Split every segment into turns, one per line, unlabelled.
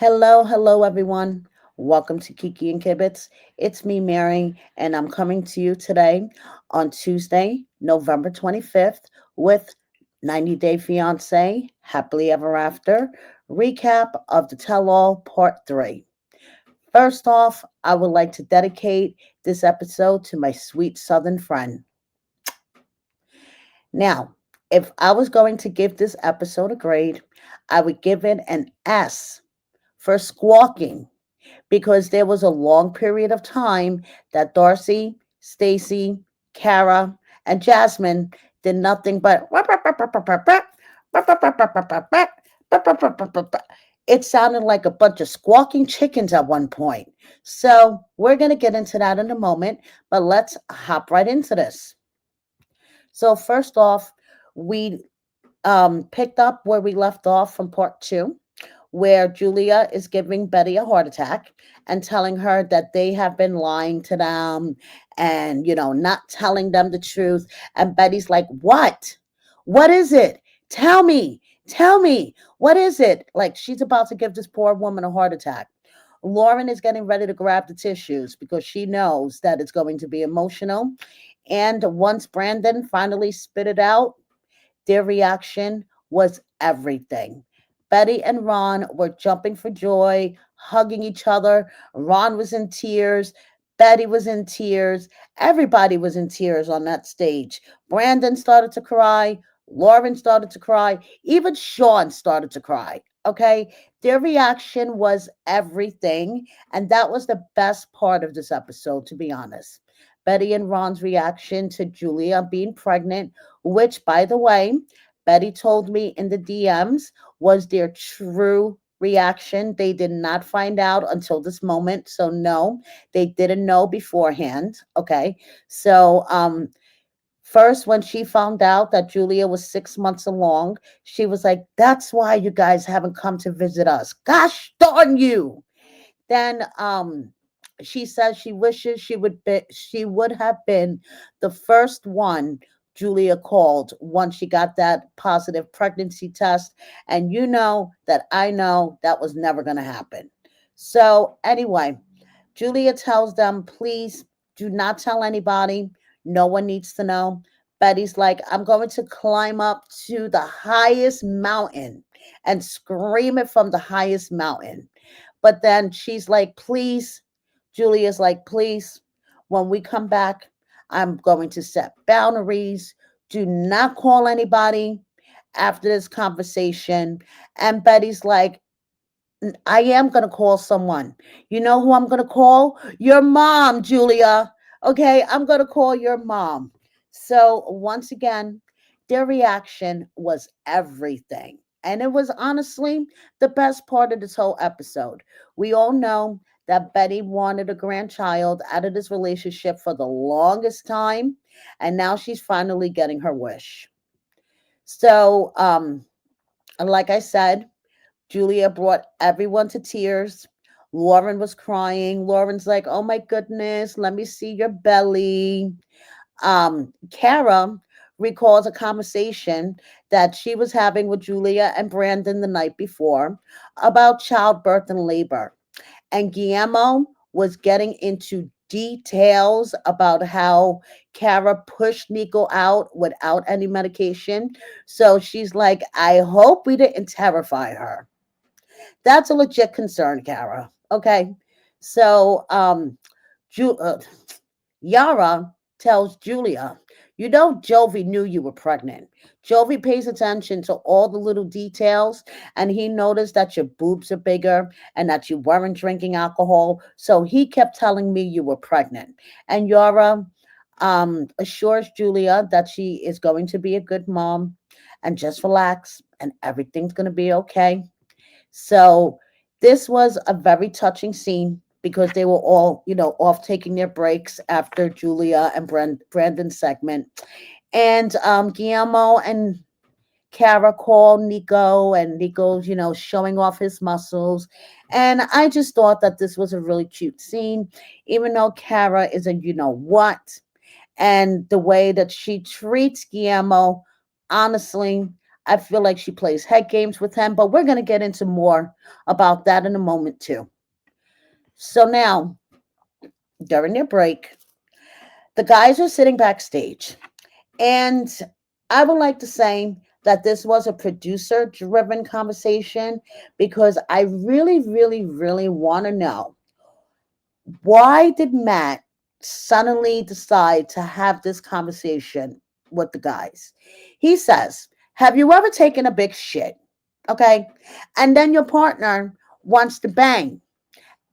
Hello, everyone. Welcome to Kiki and Kibitz. It's me, Mary, and I'm coming to you today on Tuesday, November 25th, with 90 Day Fiancé, Happily Ever After, recap of the Tell All Part 3. First off, I would like to dedicate this episode to my sweet Southern friend. Now, if I was going to give this episode a grade, I would give it an S for squawking because there was a long period of time that Darcey, Stacey, Kara, and Jasmine did nothing but it sounded like a bunch of squawking chickens at one point. So we're going to get into that in a moment, but let's hop right into this. So first off, we picked up where we left off from part two, where Julia is giving Betty a heart attack and telling her that they have been lying to them and, not telling them the truth. And Betty's like, What? What is it? Tell me. Tell me. What is it? Like she's about to give this poor woman a heart attack. Lauren is getting ready to grab the tissues because she knows that it's going to be emotional. And once Brandon finally spit it out, their reaction was everything. Betty and Ron were jumping for joy, hugging each other. Ron was in tears. Betty was in tears. Everybody was in tears on that stage. Brandon started to cry. Lauren started to cry. Even Sean started to cry. Okay. Their reaction was everything. And that was the best part of this episode, to be honest. Betty and Ron's reaction to Julia being pregnant, which, by the way, Betty told me in the DMs was their true reaction. They did not find out until this moment. So, no, they didn't know beforehand. Okay. So, first, when she found out that Julia was 6 months along, she was like, That's why you guys haven't come to visit us. Gosh darn you. Then she says she wishes she would have been the first one Julia called once she got that positive pregnancy test. And you know that I know that was never going to happen. So anyway, Julia tells them, please do not tell anybody. No one needs to know. Betty's like, I'm going to climb up to the highest mountain and scream it from the highest mountain. But then she's like, please, Julia's like, please, when we come back, I'm going to set boundaries. Do not call anybody after this conversation. And Betty's like, I am going to call someone. You know who I'm going to call? Your mom, Julia. Okay, I'm going to call your mom. So, once again, their reaction was everything. And it was honestly the best part of this whole episode. We all know that Betty wanted a grandchild out of this relationship for the longest time. And now she's finally getting her wish. So, like I said, Julia brought everyone to tears. Lauren was crying. Lauren's like, oh my goodness, let me see your belly. Kara recalls a conversation that she was having with Julia and Brandon the night before about childbirth and labor. And Guillermo was getting into details about how Kara pushed Nico out without any medication. So she's like, I hope we didn't terrify her. That's a legit concern, Kara. Okay. So Ju- uh, Yara tells Julia, you know, Jovi knew you were pregnant. Jovi pays attention to all the little details, and he noticed that your boobs are bigger and that you weren't drinking alcohol. So he kept telling me you were pregnant. And Yara assures Julia that she is going to be a good mom and just relax and everything's going to be okay. So this was a very touching scene because they were all, off taking their breaks after Julia and Brandon's segment. And Guillermo and Kara call Nico, and Nico's, showing off his muscles. And I just thought that this was a really cute scene, even though Kara is a what. And the way that she treats Guillermo, honestly, I feel like she plays head games with him, but we're going to get into more about that in a moment too. So now, during their break, the guys are sitting backstage. And I would like to say that this was a producer driven conversation because I really, really, really want to know, why did Matt suddenly decide to have this conversation with the guys? He says, have you ever taken a big shit? Okay. And then your partner wants to bang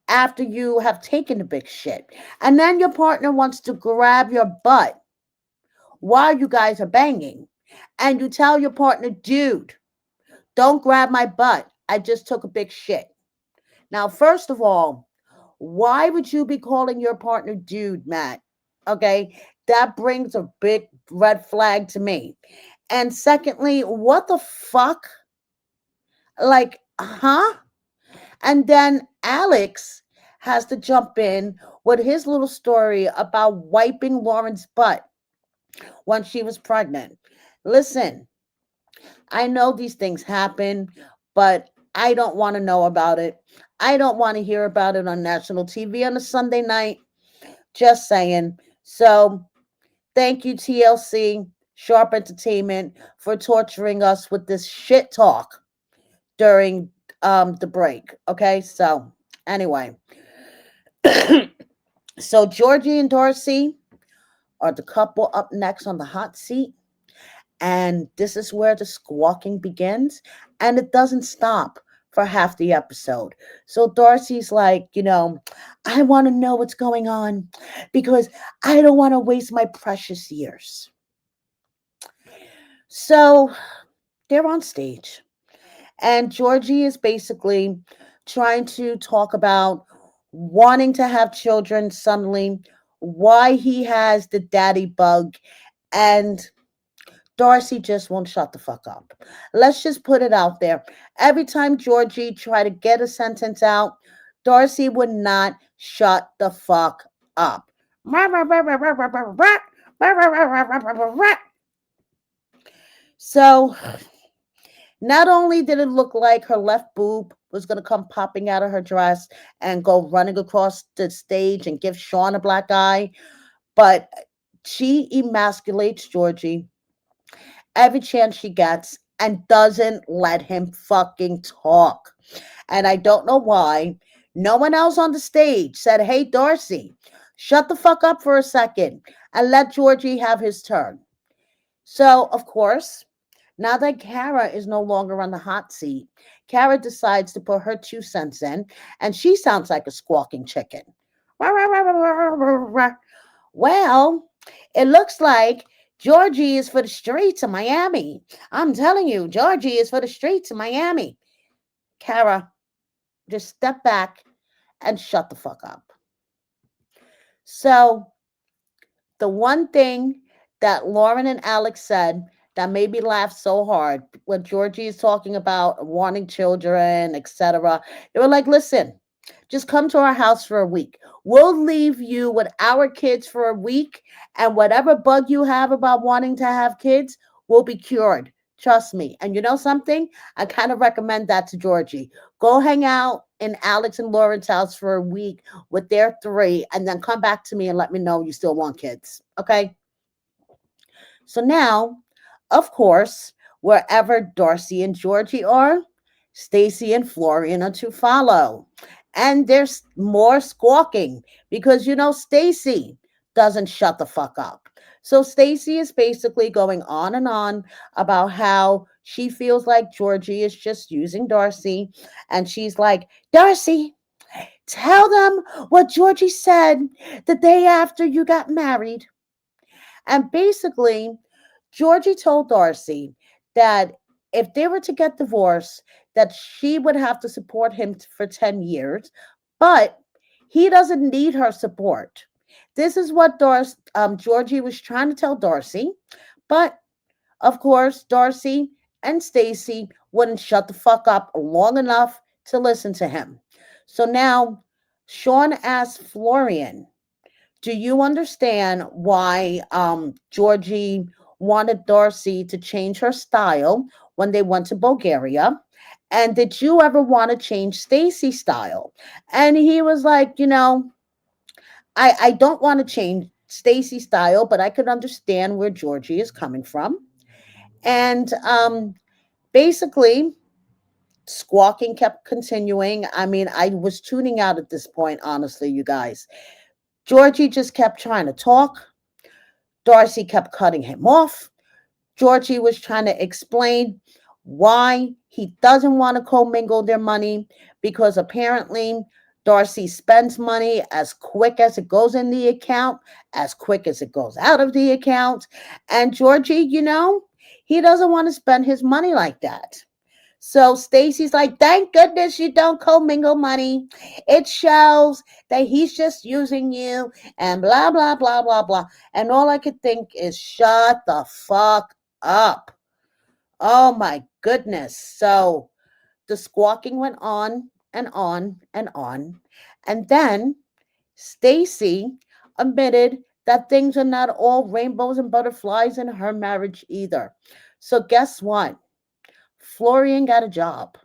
after you have taken a big shit. And then your partner wants to grab your butt while you guys are banging. And you tell your partner, dude, don't grab my butt. I just took a big shit. Now, first of all, why would you be calling your partner dude, Matt? Okay, that brings a big red flag to me. And secondly, what the fuck? Like, huh? And then Alex has to jump in with his little story about wiping Lauren's butt when she was pregnant. Listen, I know these things happen, but I don't want to know about it. I don't want to hear about it on national TV on a Sunday night. Just saying. So, thank you, TLC, Sharp Entertainment, for torturing us with this shit talk during the break. Okay, so anyway, so Georgie and Darcey are the couple up next on the hot seat. And this is where the squawking begins. And it doesn't stop for half the episode. So Darcy's like, I want to know what's going on because I don't want to waste my precious years. So they're on stage. And Georgie is basically trying to talk about wanting to have children suddenly, why he has the daddy bug, and Darcey just won't shut the fuck up. Let's just put it out there. Every time Georgie tried to get a sentence out, Darcey would not shut the fuck up. So, not only did it look like her left boob was going to come popping out of her dress and go running across the stage and give Sean a black eye, but she emasculates Georgie every chance she gets and doesn't let him fucking talk. And I don't know why no one else on the stage said, hey, Darcey, shut the fuck up for a second and let Georgie have his turn. So, of course, now that Kara is no longer on the hot seat, Kara decides to put her 2 cents in, and she sounds like a squawking chicken. Well, it looks like Georgie is for the streets of Miami. I'm telling you, Georgie is for the streets of Miami. Kara, just step back and shut the fuck up. So, the one thing that Lauren and Alex said that made me laugh so hard when Georgie is talking about wanting children, etc. They were like, listen, just come to our house for a week. We'll leave you with our kids for a week, and whatever bug you have about wanting to have kids will be cured. Trust me. And you know something? I kind of recommend that to Georgie. Go hang out in Alex and Lauren's house for a week with their 3, and then come back to me and let me know you still want kids. Okay? So now, of course, wherever Darcey and Georgie are, Stacey and Florian are to follow. And there's more squawking because Stacey doesn't shut the fuck up. So Stacey is basically going on and on about how she feels like Georgie is just using Darcey. And she's like, Darcey, tell them what Georgie said the day after you got married. And basically, Georgie told Darcey that if they were to get divorced, that she would have to support him for 10 years, but he doesn't need her support. This is what Georgie was trying to tell Darcey, but of course, Darcey and Stacey wouldn't shut the fuck up long enough to listen to him. So now Sean asked Florian, do you understand why Georgie wanted Darcey to change her style when they went to Bulgaria? And did you ever want to change Stacey's style? And he was like, I don't want to change Stacey's style, but I could understand where Georgie is coming from. And basically, squawking kept continuing. I mean, I was tuning out at this point, honestly, you guys. Georgie just kept trying to talk. Darcey kept cutting him off. Georgie was trying to explain why he doesn't want to commingle their money because apparently Darcey spends money as quick as it goes in the account, as quick as it goes out of the account. And Georgie, he doesn't want to spend his money like that. So Stacy's like, thank goodness you don't commingle money. It shows that he's just using you and blah, blah, blah, blah, blah. And all I could think is, shut the fuck up. Oh my goodness. So the squawking went on and on and on. And then Stacy admitted that things are not all rainbows and butterflies in her marriage either. So guess what? Florian got a job.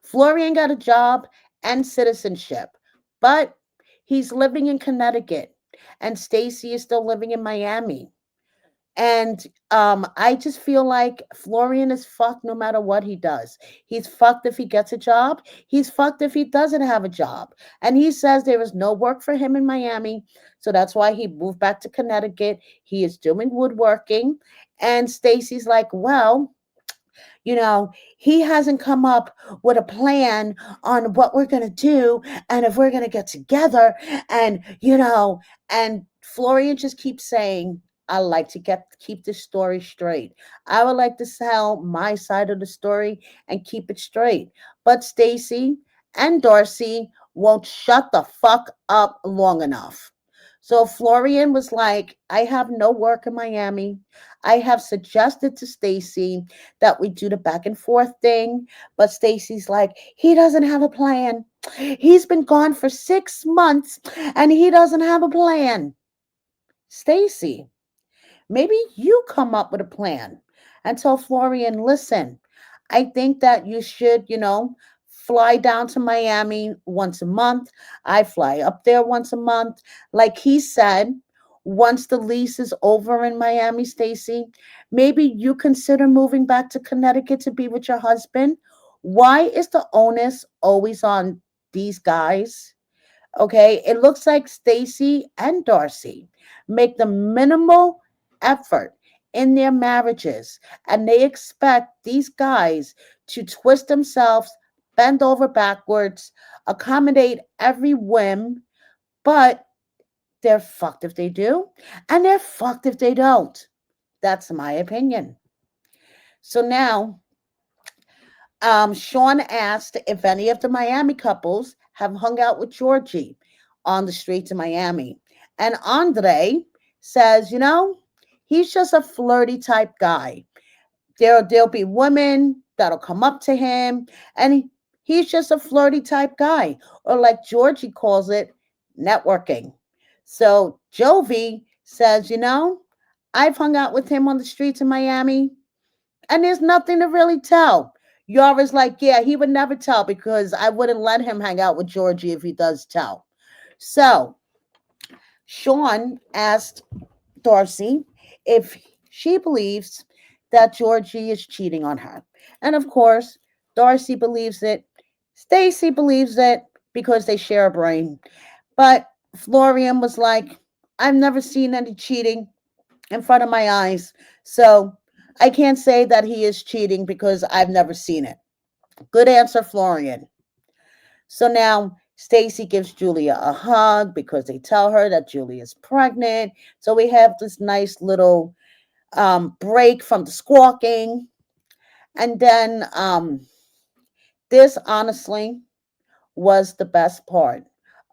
Florian got a job and citizenship, but he's living in Connecticut, and Stacy is still living in Miami. And I just feel like Florian is fucked no matter what he does. He's fucked if he gets a job. He's fucked if he doesn't have a job. And he says there is no work for him in Miami. So that's why he moved back to Connecticut. He is doing woodworking. And Stacy's like, well, he hasn't come up with a plan on what we're going to do and if we're going to get together. And Florian just keeps saying, I like to keep this story straight. I would like to tell my side of the story and keep it straight. But Stacy and Darcey won't shut the fuck up long enough. So Florian was like, I have no work in Miami. I have suggested to Stacy that we do the back and forth thing, but Stacy's like, he doesn't have a plan. He's been gone for 6 months and he doesn't have a plan. Stacy, maybe you come up with a plan and tell Florian, listen, I think that you should, fly down to Miami once a month. I fly up there once a month. Like he said, once the lease is over in Miami, Stacy, maybe you consider moving back to Connecticut to be with your husband. Why is the onus always on these guys? Okay, it looks like Stacy and Darcey make the minimal effort in their marriages, and they expect these guys to twist themselves, bend over backwards, accommodate every whim, but they're fucked if they do, and they're fucked if they don't. That's my opinion. So now Sean asked if any of the Miami couples have hung out with Georgie on the streets of Miami. And Andre says, he's just a flirty type guy. There'll be women that'll come up to him, and he's just a flirty type guy, or like Georgie calls it, networking. So Jovi says, I've hung out with him on the streets of Miami, and there's nothing to really tell. Yara's like, yeah, he would never tell because I wouldn't let him hang out with Georgie if he does tell. So Sean asked Darcey if she believes that Georgie is cheating on her. And of course, Darcey believes it. Stacy believes it because they share a brain. But Florian was like, I've never seen any cheating in front of my eyes. So I can't say that he is cheating because I've never seen it. Good answer, Florian. So now Stacy gives Julia a hug because they tell her that Julia's pregnant. So we have this nice little break from the squawking. And then this honestly was the best part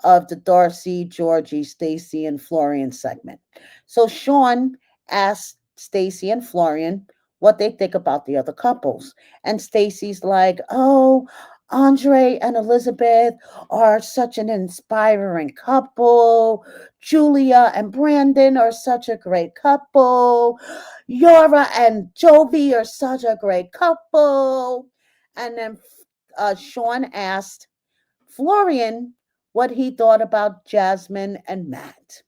of the Darcey, Georgie, Stacey, and Florian segment. So Sean asked Stacey and Florian what they think about the other couples. And Stacey's like, oh, Andre and Elizabeth are such an inspiring couple. Julia and Brandon are such a great couple. Yara and Jovi are such a great couple. And then Sean asked Florian what he thought about Jasmine and Matt.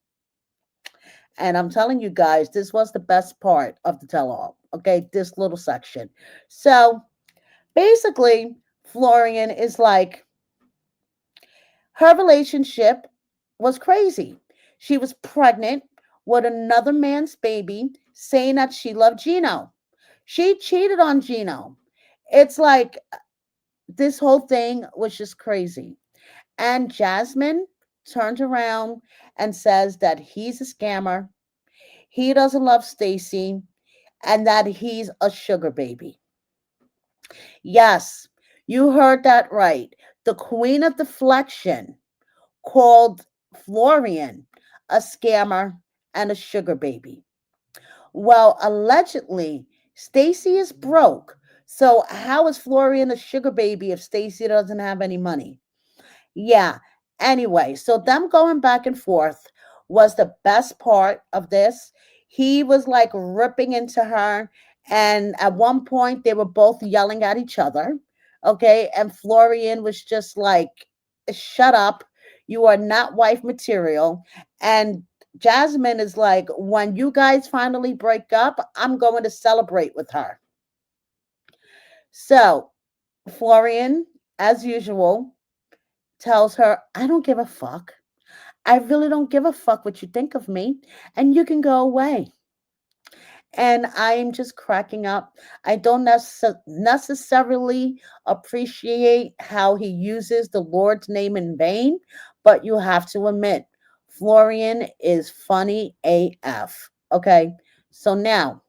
And I'm telling you guys, this was the best part of the tell all. Okay, this little section. So basically, Florian is like, her relationship was crazy. She was pregnant with another man's baby, saying that she loved Gino. She cheated on Gino. It's like this whole thing was just crazy. And Jasmine turned around and says that he's a scammer. He doesn't love Stacey and that he's a sugar baby. Yes, you heard that right. The queen of deflection called Florian a scammer and a sugar baby. Well, allegedly, Stacey is broke. So how is Florian a sugar baby if Stacey doesn't have any money? Yeah. Anyway, so them going back and forth was the best part of this. He was like ripping into her, and at one point they were both yelling at each other. Okay, and Florian was just like, "Shut up! You are not wife material." And Jasmine is like, "When you guys finally break up, I'm going to celebrate with her." So Florian, as usual, tells her, "I don't give a fuck. I really don't give a fuck what you think of me, and you can go away." And I'm just cracking up. I don't necessarily appreciate how he uses the Lord's name in vain, but you have to admit, Florian is funny AF. Okay, so now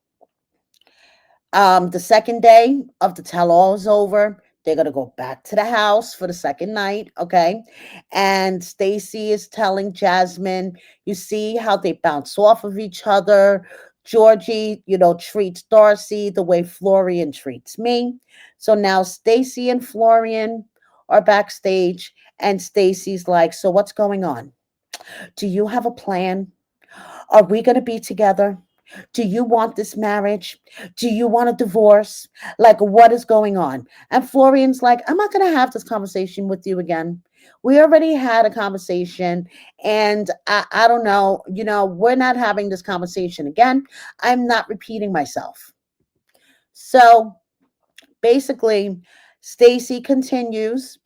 the second day of the tell all is over. They're gonna go back to the house for the second night, okay? And Stacey is telling Jasmine, you see how they bounce off of each other. Georgie, treats Darcey the way Florian treats me. So now Stacey and Florian are backstage, and Stacey's like, so what's going on? Do you have a plan? Are we going to be together? Do you want this marriage? Do you want a divorce? Like, what is going on? And Florian's like, I'm not going to have this conversation with you again. We already had a conversation, and I don't know, we're not having this conversation again. I'm not repeating myself. So basically, Stacey continues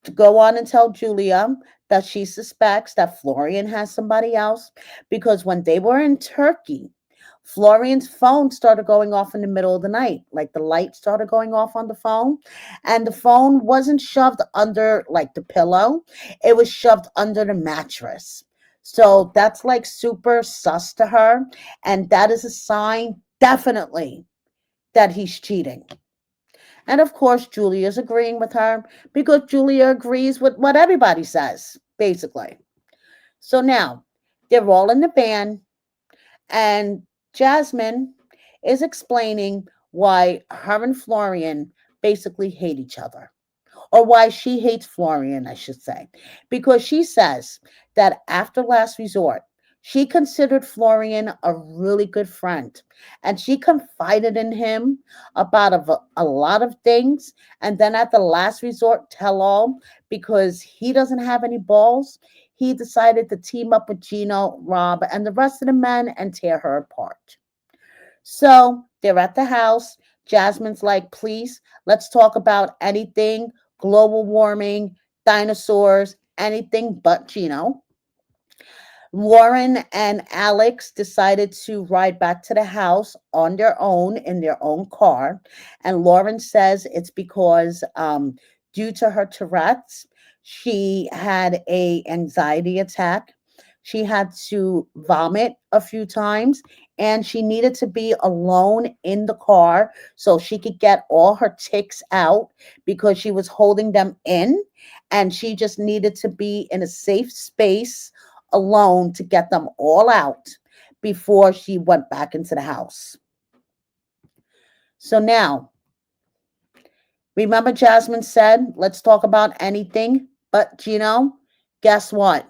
to go on and tell Julia that she suspects that Florian has somebody else because when they were in Turkey, Florian's phone started going off in the middle of the night. Like the light started going off on the phone, and the phone wasn't shoved under like the pillow, it was shoved under the mattress. So that's like super sus to her, and that is a sign definitely that he's cheating. And of course, Julia's agreeing with her because Julia agrees with what everybody says, basically. So now they're all in the van, and Jasmine is explaining why her and Florian basically hate each other, or why she hates Florian, I should say, because she says that after last resort, she considered Florian a really good friend and she confided in him about a lot of things. And then at the last resort, tell all, because he doesn't have any balls, he decided to team up with Gino, Rob, and the rest of the men and tear her apart. So they're at the house. Jasmine's like, please, let's talk about anything global warming, dinosaurs, anything but Gino. Lauren and Alex decided to ride back to the house on their own in their own car. And Lauren says it's because due to her Tourette's, she had a anxiety attack. She had to vomit a few times and she needed to be alone in the car so she could get all her ticks out because she was holding them in and she just needed to be in a safe space alone to get them all out before she went back into the house. So now Remember, Jasmine said, let's talk about anything but Gino? Guess what?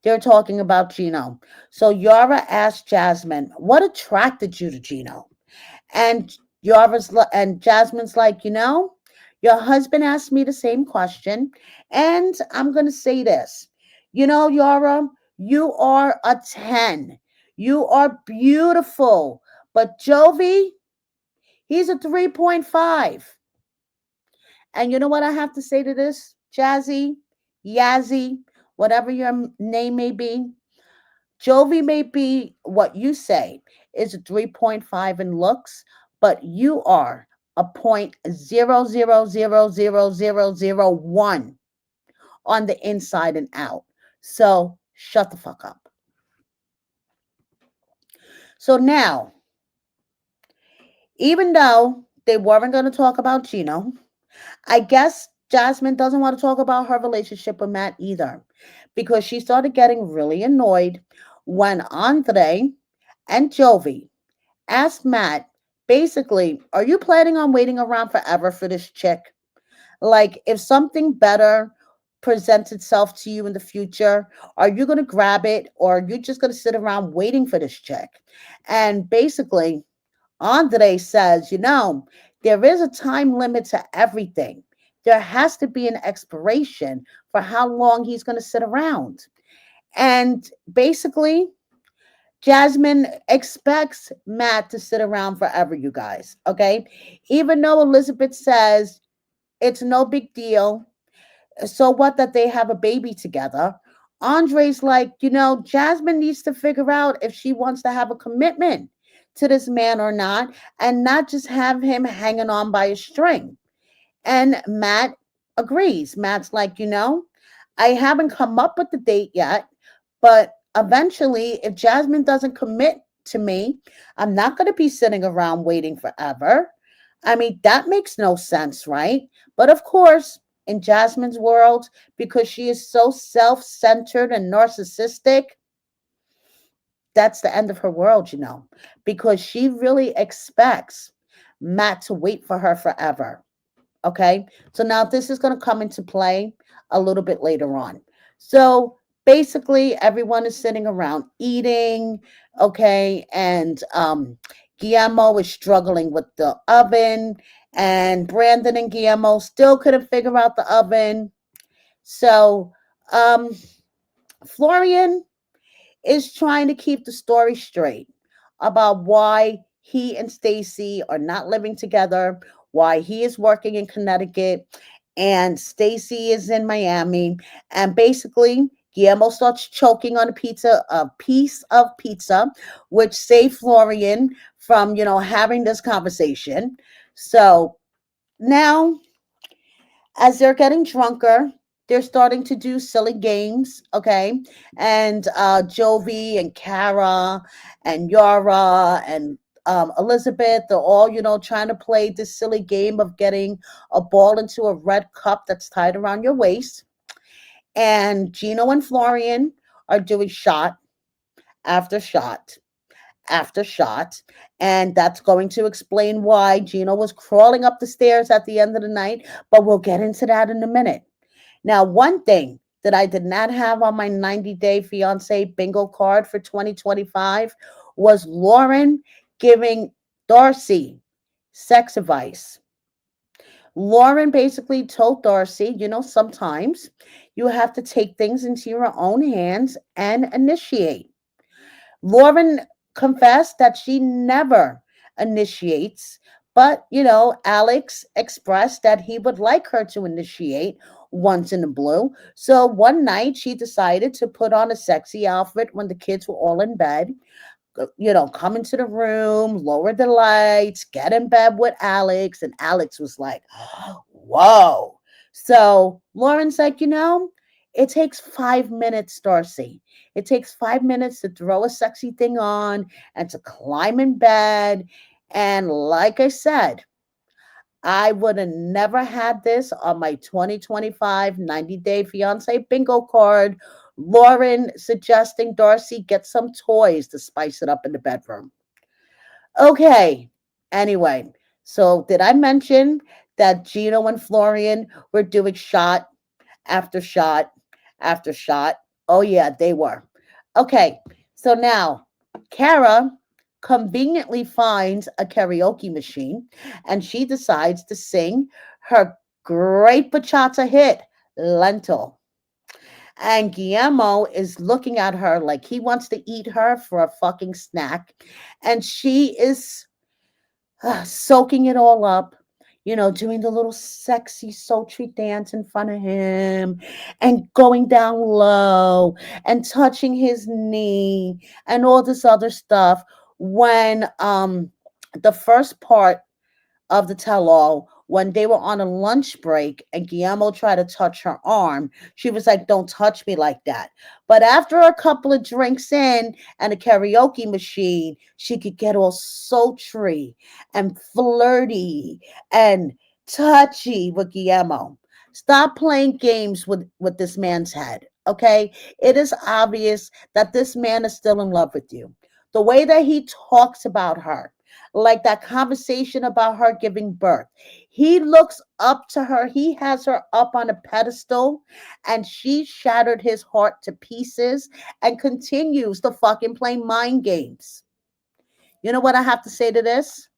They're talking about Gino. So Yara asked Jasmine, what attracted you to Gino? And and Jasmine's like, your husband asked me the same question, and I'm gonna say this. Yara, you are a 10. You are beautiful. But Jovi, he's a 3.5. And you know what I have to say to this, Jazzy, Yazzie, whatever your name may be? Jovi may be what you say is a 3.5 in looks, but you are a point 0.000001 on the inside and out. So shut the fuck up. So now, even though they weren't going to talk about Gino, I guess Jasmine doesn't want to talk about her relationship with Matt either, because she started getting really annoyed when Andre and Jovi asked Matt, basically, are you planning on waiting around forever for this chick? Like, if something better presents itself to you in the future, are you going to grab it, or are you just going to sit around waiting for this chick? And basically, Andre says, there is a time limit to everything. There has to be an expiration for how long he's going to sit around. And basically, Jasmine expects Matt to sit around forever, you guys. Okay. Even though Elizabeth says it's no big deal. So what that they have a baby together? Andre's like, Jasmine needs to figure out if she wants to have a commitment to this man or not, and not just have him hanging on by a string. And Matt agrees. Matt's like, I haven't come up with the date yet, but eventually, if Jasmine doesn't commit to me, I'm not going to be sitting around waiting forever. I mean, that makes no sense, right? But of course, in Jasmine's world, because she is so self centered and narcissistic, that's the end of her world, because she really expects Matt to wait for her forever. Okay. So now this is going to come into play a little bit later on. So basically, everyone is sitting around eating. Okay. And Guillermo is struggling with the oven, and Brandon and Guillermo still couldn't figure out the oven. So um, Florian is trying to keep the story straight about why he and Stacey are not living together, why he is working in Connecticut and Stacey is in Miami. And basically, Guillermo starts choking on a piece of pizza, which saved Florian from, having this conversation. So now, as they're getting drunker, they're starting to do silly games, okay? And Jovi and Kara and Yara and Elizabeth, they're all, trying to play this silly game of getting a ball into a red cup that's tied around your waist. And Gino and Florian are doing shot after shot after shot. And that's going to explain why Gino was crawling up the stairs at the end of the night. But we'll get into that in a minute. Now, one thing that I did not have on my 90-day fiance bingo card for 2025 was Lauren giving Darcey sex advice. Lauren basically told Darcey, sometimes you have to take things into your own hands and initiate. Lauren confessed that she never initiates, but, Alex expressed that he would like her to initiate once in a blue. So one night she decided to put on a sexy outfit when the kids were all in bed, come into the room, lower the lights, get in bed with Alex. And Alex was like, whoa. So Lauren's like, it takes 5 minutes, Darcey. It takes 5 minutes to throw a sexy thing on and to climb in bed. And like I said, I would have never had this on my 2025 90-day fiance bingo card. Lauren suggesting Darcey get some toys to spice it up in the bedroom. Okay. Anyway, so did I mention that Gino and Florian were doing shot after shot after shot. Oh, yeah, they were. Okay, so now Kara conveniently finds a karaoke machine and she decides to sing her great bachata hit, Lentil. And Guillermo is looking at her like he wants to eat her for a fucking snack. And she is soaking it all up, doing the little sexy sultry dance in front of him and going down low and touching his knee and all this other stuff when the first part of the tell all when they were on a lunch break and Guillermo tried to touch her arm. She was like, "Don't touch me like that." But after a couple of drinks in and a karaoke machine, she could get all sultry and flirty and touchy with Guillermo. Stop playing games with this man's head. Okay? It is obvious that this man is still in love with you. The way that he talks about her, like that conversation about her giving birth. He looks up to her. He has her up on a pedestal and she shattered his heart to pieces and continues to fucking play mind games. You know what I have to say to this?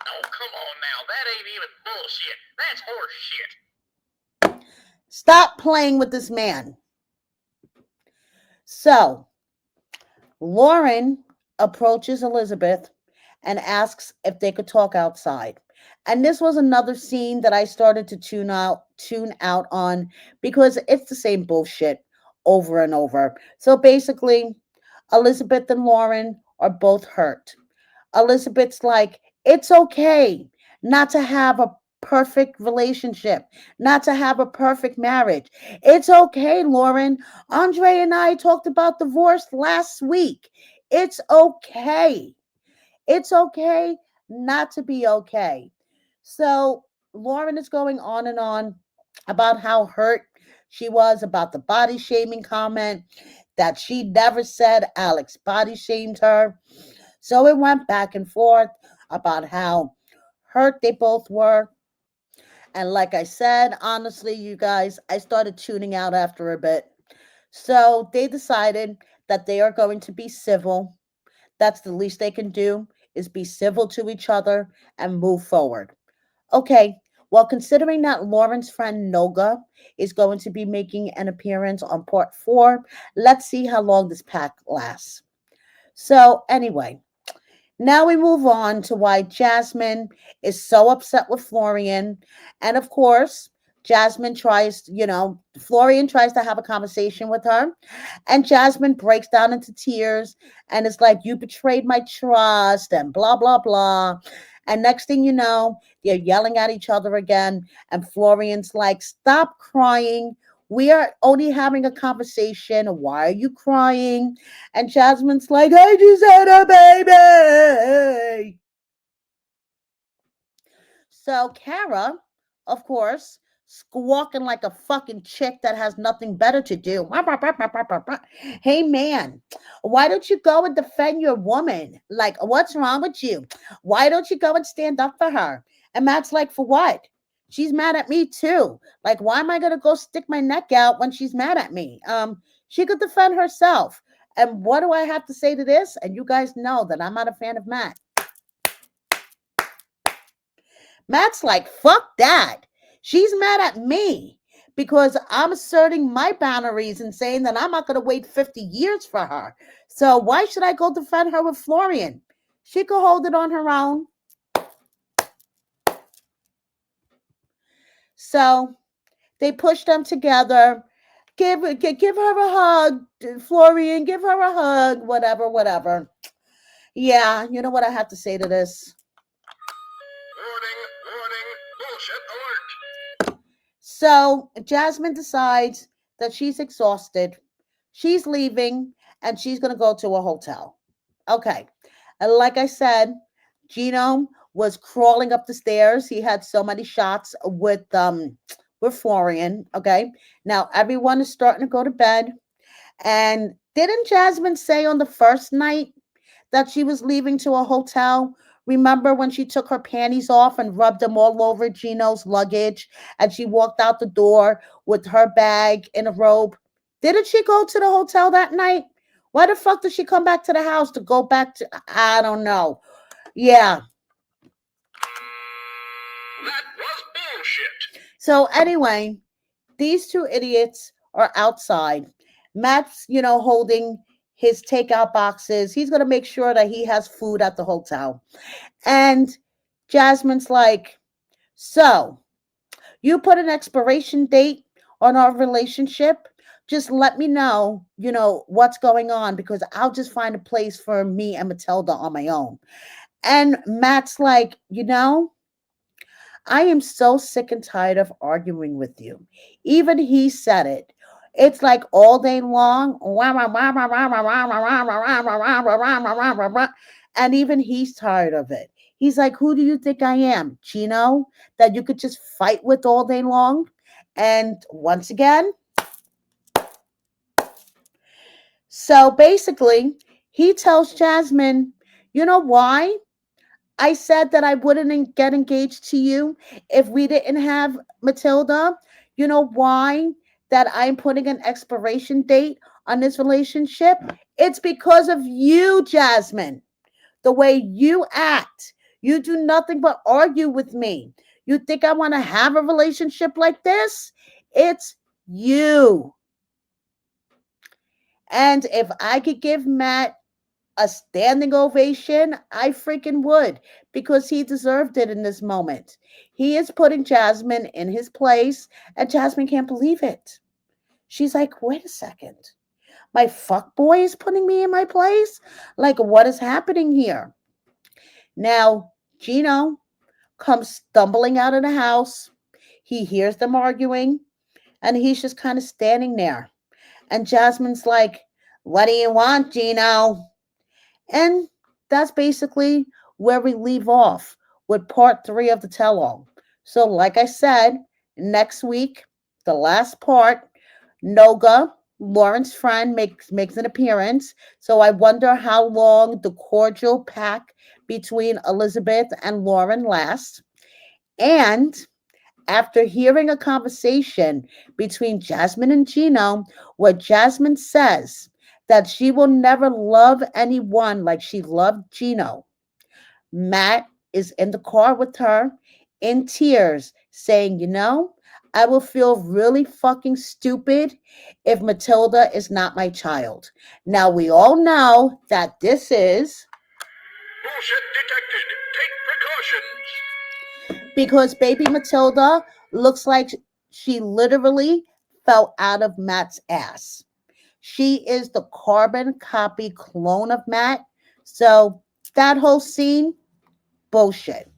Oh, come on now. That ain't even bullshit. That's horse shit.
Stop playing with this man. So, Lauren approaches Elizabeth and asks if they could talk outside. And this was another scene that I started to tune out on because it's the same bullshit over and over. So basically, Elizabeth and Lauren are both hurt. Elizabeth's like, "It's okay not to have a perfect relationship, not to have a perfect marriage. It's okay, Lauren. Andre and I talked about divorce last week. It's okay. It's okay not to be okay." So Lauren is going on and on about how hurt she was about the body shaming comment, that she never said Alex body shamed her. So it went back and forth about how hurt they both were. And like I said, honestly, you guys, I started tuning out after a bit. So they decided that they are going to be civil. That's the least they can do, is be civil to each other and move forward. Okay, well, considering that Lauren's friend Noga is going to be making an appearance on part 4, let's see how long this pack lasts. So, anyway, now we move on to why Jasmine is so upset with Florian. And of course, Florian tries to have a conversation with her. And Jasmine breaks down into tears and is like, "You betrayed my trust," and blah, blah, blah. And next thing you know, they're yelling at each other again. And Florian's like, "Stop crying. We are only having a conversation. Why are you crying?" And Jasmine's like, "I just had a baby." So Kara, of course, squawking like a fucking chick that has nothing better to do. "Hey man, why don't you go and defend your woman? Like, what's wrong with you? Why don't you go and stand up for her?" And Matt's like, "For what? She's mad at me too. Like, why am I gonna go stick my neck out when she's mad at me? She could defend herself." And what do I have to say to this? And you guys know that I'm not a fan of Matt. Matt's like, "Fuck that. She's mad at me because I'm asserting my boundaries and saying that I'm not going to wait 50 years for her. So why should I go defend her with Florian? She could hold it on her own." So they push them together. Give her a hug, Florian. Give her a hug. Whatever, whatever. Yeah, you know what I have to say to this?
Warning, warning, bullshit alert.
So Jasmine decides that she's exhausted. She's leaving and she's going to go to a hotel. Okay. And like I said, Gino was crawling up the stairs. He had so many shots with Florian. Okay. Now everyone is starting to go to bed. And didn't Jasmine say on the first night that she was leaving to a hotel Remember when she took her panties off and rubbed them all over Gino's luggage and she walked out the door with her bag in a robe? Didn't she go to the hotel that night? Why the fuck did she come back to the house to go back to? I don't know. Yeah.
That was bullshit.
So, anyway, these two idiots are outside. Matt's, holding his takeout boxes. He's going to make sure that he has food at the hotel. And Jasmine's like, so you put an expiration date on our relationship. Just let me know, what's going on because I'll just find a place for me and Matilda on my own. And Matt's like, I am so sick and tired of arguing with you. Even he said it. It's like all day long. And even he's tired of it. He's like, who do you think I am? Gino? That you could just fight with all day long? And once again, so basically, he tells Jasmine, you know why? I said that I wouldn't get engaged to you if we didn't have Matilda. You know why that I'm putting an expiration date on this relationship? It's because of you, Jasmine. The way you act. You do nothing but argue with me. You think I want to have a relationship like this? It's you. And if I could give Matt a standing ovation, I freaking would because he deserved it in this moment. He is putting Jasmine in his place, and Jasmine can't believe it. She's like, wait a second. My fuck boy is putting me in my place? Like, what is happening here? Now, Gino comes stumbling out of the house. He hears them arguing, and he's just kind of standing there. And Jasmine's like, what do you want, Gino? And that's basically where we leave off with part 3 of the tell all. So, like I said, next week, the last part, Noga, Lauren's friend, makes an appearance. So, I wonder how long the cordial pack between Elizabeth and Lauren lasts. And after hearing a conversation between Jasmine and Gino, where Jasmine says that she will never love anyone like she loved Gino, Matt is in the car with her in tears, saying, I will feel really fucking stupid if Matilda is not my child. Now, we all know that this is
Bullshit detected. Take precautions.
because baby Matilda looks like she literally fell out of Matt's ass. She is the carbon copy clone of Matt. So that whole scene, bullshit.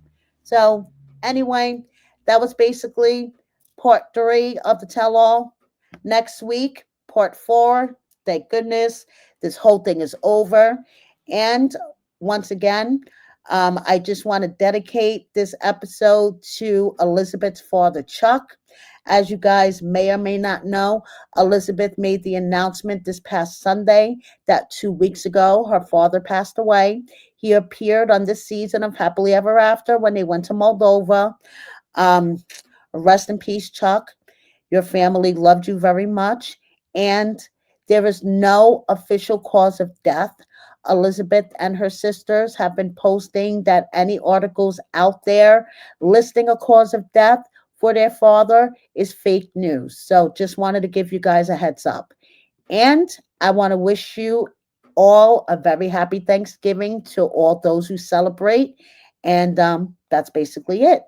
So anyway, that was basically part 3 of the tell all. Next week, part 4. Thank goodness this whole thing is over. And once again, I just want to dedicate this episode to Elizabeth's father, Chuck. As you guys may or may not know, Elizabeth made the announcement this past Sunday that 2 weeks ago her father passed away. He appeared on this season of Happily Ever After when they went to Moldova. Um, Rest in peace, Chuck. Your family loved you very much. And there is no official cause of death. Elizabeth and her sisters have been posting that any articles out there listing a cause of death for their father is fake news. So just wanted to give you guys a heads up. And I want to wish you all a very happy Thanksgiving to all those who celebrate. And that's basically it.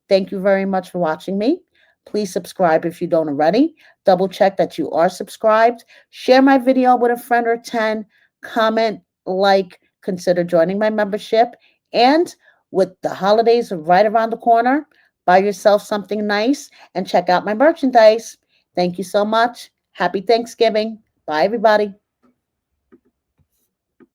Thank you very much for watching me. Please subscribe if you don't already. Double check that you are subscribed. Share my video with a friend or 10. Comment, like, consider joining my membership. And with the holidays right around the corner, buy yourself something nice and check out my merchandise. Thank you so much. Happy Thanksgiving. Bye, everybody.